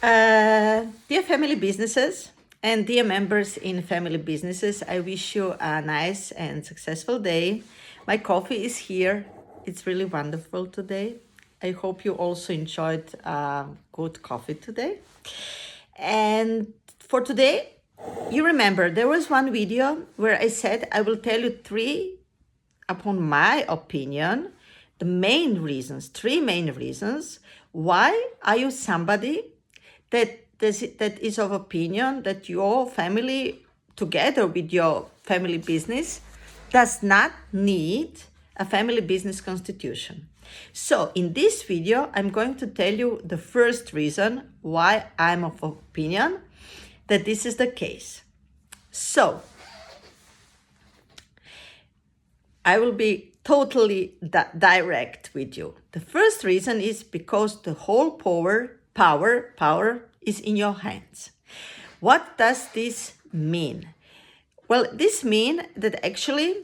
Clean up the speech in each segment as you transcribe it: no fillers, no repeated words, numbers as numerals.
Dear family businesses and dear members in family businesses, I wish you a nice and successful day. My coffee is here. It's really wonderful today. I hope you also enjoyed good coffee today. And for today, you remember there was one video where I said I will tell you upon my opinion, three main reasons why are you somebody that is of opinion that your family, together with your family business, does not need a family business constitution. So in this video, I'm going to tell you the first reason why I'm of opinion that this is the case. So I will be totally direct with you. The first reason is because the whole power is in your hands. What does this mean? Well, this means that actually,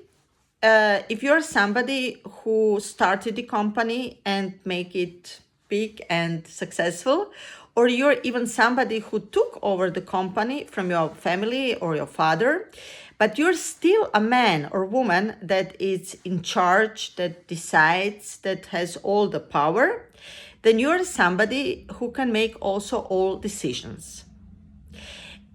if you're somebody who started the company and make it big and successful, or you're even somebody who took over the company from your family or your father, but you're still a man or woman that is in charge, that decides, that has all the power, then you're somebody who can make also all decisions.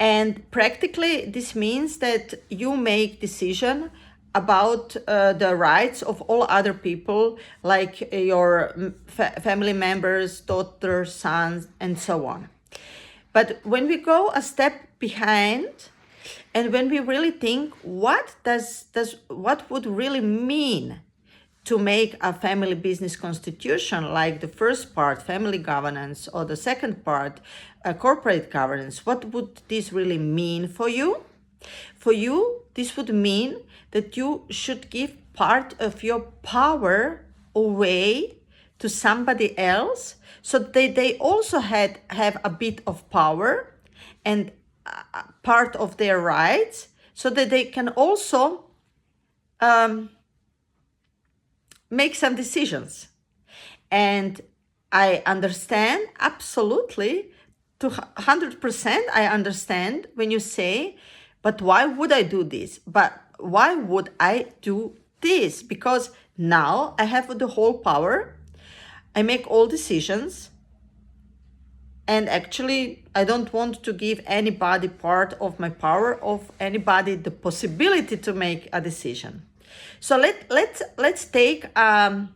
And practically, this means that you make decision about the rights of all other people, like your family members, daughters, sons, and so on. But when we go a step behind, and when we really think, what would really mean to make a family business constitution, like the first part, family governance, or the second part, corporate governance, what would this really mean for you? For you, this would mean that you should give part of your power away to somebody else, so that they also have a bit of power and part of their rights, so that they can also make some decisions. And I understand absolutely, to 100%, I understand when you say, but why would I do this? But why would I do this? Because now I have the whole power. I make all decisions. And actually, I don't want to give anybody part of my power, of anybody the possibility to make a decision. So let's take one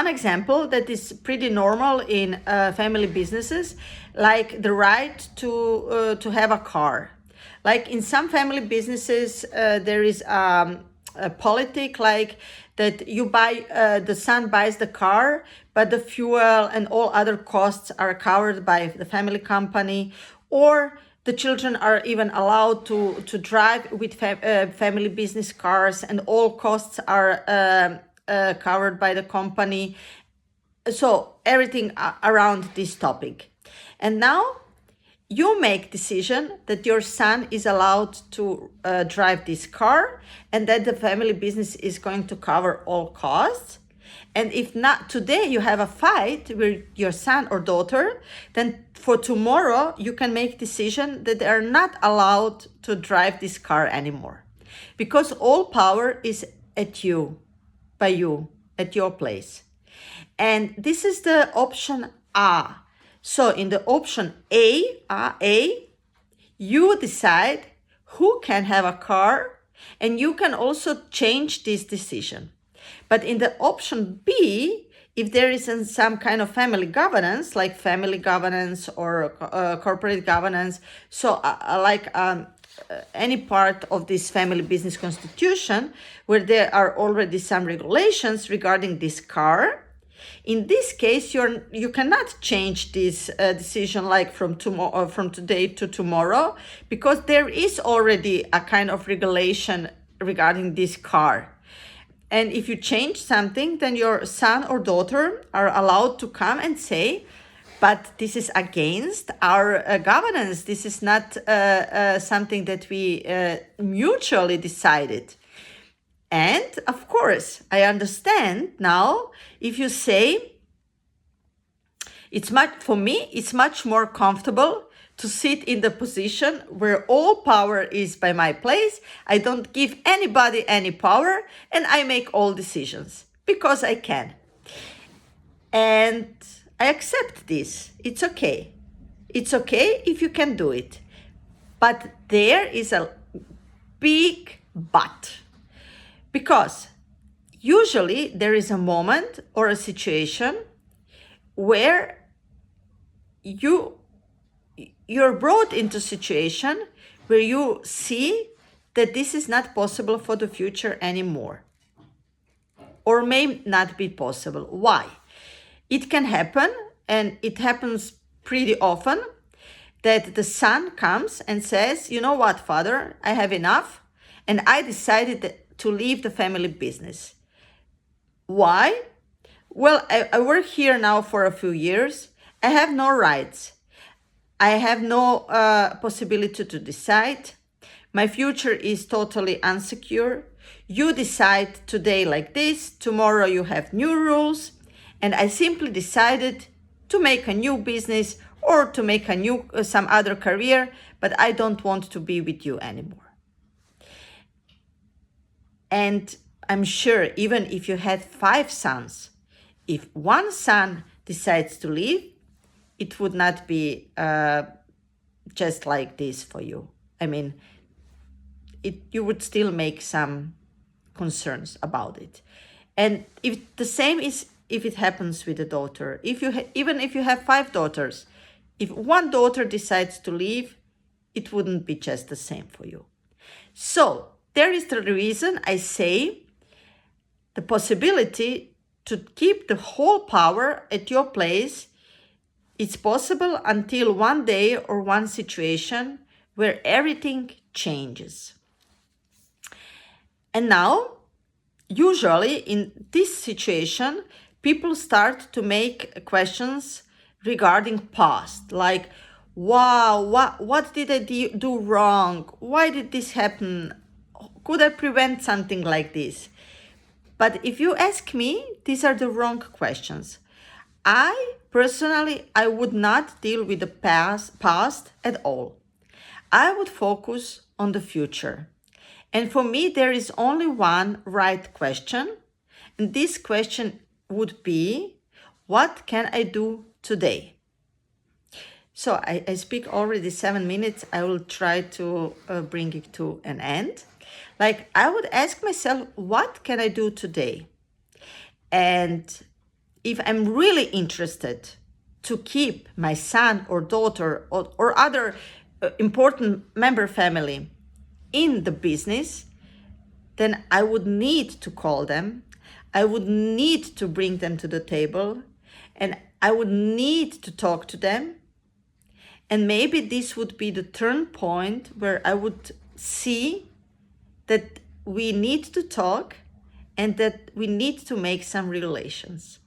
example that is pretty normal in family businesses, like the right to have a car. Like in some family businesses, there is a politic like that you buy, the son buys the car, but the fuel and all other costs are covered by the family company, or the children are even allowed to drive with family business cars, and all costs are covered by the company. So everything around this topic. And now you make decision that your son is allowed to drive this car, and that the family business is going to cover all costs. And if not today you have a fight with your son or daughter, then for tomorrow you can make decision that they are not allowed to drive this car anymore, because all power is at you, by you, at your place. And this is the option A. So in the option A, you decide who can have a car, and you can also change this decision. But in the option B, if there isn't some kind of family governance, like family governance or corporate governance, so any part of this family business constitution where there are already some regulations regarding this car, in this case, you cannot change this decision like from today to tomorrow, because there is already a kind of regulation regarding this car. And if you change something, then your son or daughter are allowed to come and say, but this is against our governance. This is not something that we mutually decided. And of course, I understand now if you say, For me, it's much more comfortable to sit in the position where all power is by my place. I don't give anybody any power, and I make all decisions because I can. And I accept this. It's okay. It's okay if you can do it. But there is a big but. Because usually there is a moment or a situation where you're brought into a situation where you see that this is not possible for the future anymore, or may not be possible. Why? It can happen, and it happens pretty often, that the son comes and says, you know what, father, I have enough, and I decided to leave the family business. Why? Well, I work here now for a few years. I have no rights. I have no possibility to decide. My future is totally unsecure. You decide today like this, tomorrow you have new rules, and I simply decided to make a new business or to make some other career, but I don't want to be with you anymore. And I'm sure even if you had 5 sons, if one son decides to leave, it would not be just like this for you. I mean, you would still make some concerns about it. And if the same is if it happens with a daughter, even if you have 5 daughters, if one daughter decides to leave, it wouldn't be just the same for you. So there is the reason I say the possibility to keep the whole power at your place. It's possible until one day or one situation where everything changes. And now, usually in this situation, people start to make questions regarding past, like, wow, what did I do wrong? Why did this happen? Could I prevent something like this? But if you ask me, these are the wrong questions. I would not deal with the past at all. I would focus on the future. And for me, there is only one right question. And this question would be, what can I do today? So I speak already 7 minutes. I will try to bring it to an end. Like, I would ask myself, what can I do today? And if I'm really interested to keep my son or daughter or other important member family in the business, then I would need to call them. I would need to bring them to the table, and I would need to talk to them. And maybe this would be the turn point where I would see that we need to talk and that we need to make some relations.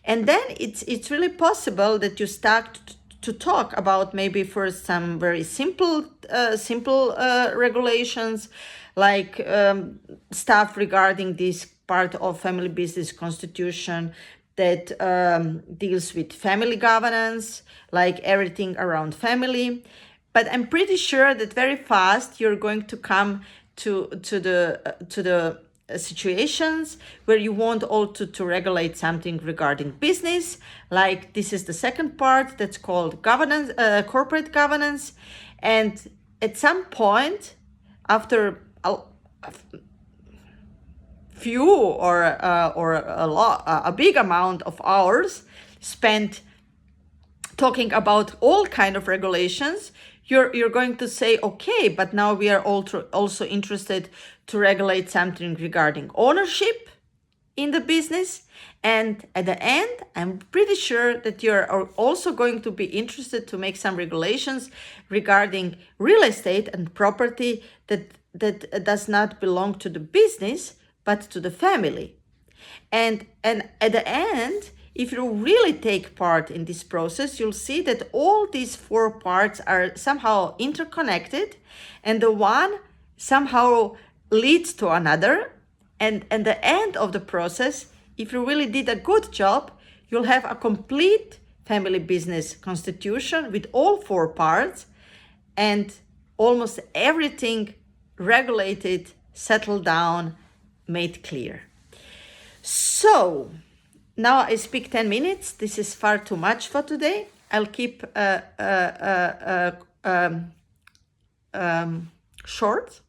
And then it's really possible that you start to talk about maybe first some very simple regulations, like stuff regarding this part of family business constitution that deals with family governance, like everything around family. But I'm pretty sure that very fast you're going to come to the situations where you want also to regulate something regarding business, like this is the second part that's called governance, corporate governance. And at some point, after a few or a big amount of hours spent talking about all kind of regulations, you're going to say, okay, but now we are also interested to regulate something regarding ownership in the business. And at the end, I'm pretty sure that you're also going to be interested to make some regulations regarding real estate and property that does not belong to the business, but to the family. And at the end, if you really take part in this process, you'll see that all these 4 parts are somehow interconnected, and the one somehow leads to another. And at the end of the process, if you really did a good job, you'll have a complete family business constitution with all 4 parts and almost everything regulated, settled down, made clear. So now I speak 10 minutes. This is far too much for today. I'll keep short.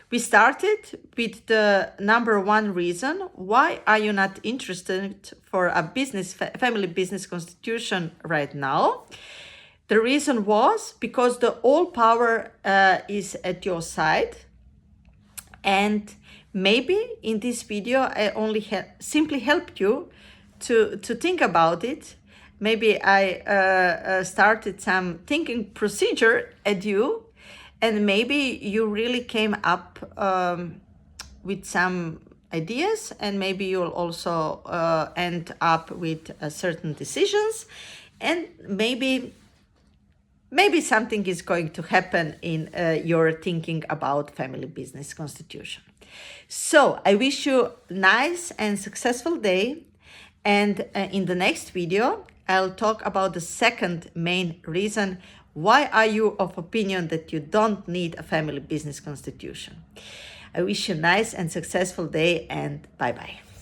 We started with the number 1 reason. Why are you not interested for a family business constitution right now? The reason was because the all power is at your side. And maybe in this video, I only simply helped you to think about it. Maybe I started some thinking procedure at you, and maybe you really came up with some ideas, and maybe you'll also end up with certain decisions, and maybe something is going to happen in your thinking about family business constitution. So I wish you a nice and successful day. And in the next video, I'll talk about the second main reason. Why are you of opinion that you don't need a family business constitution? I wish you a nice and successful day, and bye-bye.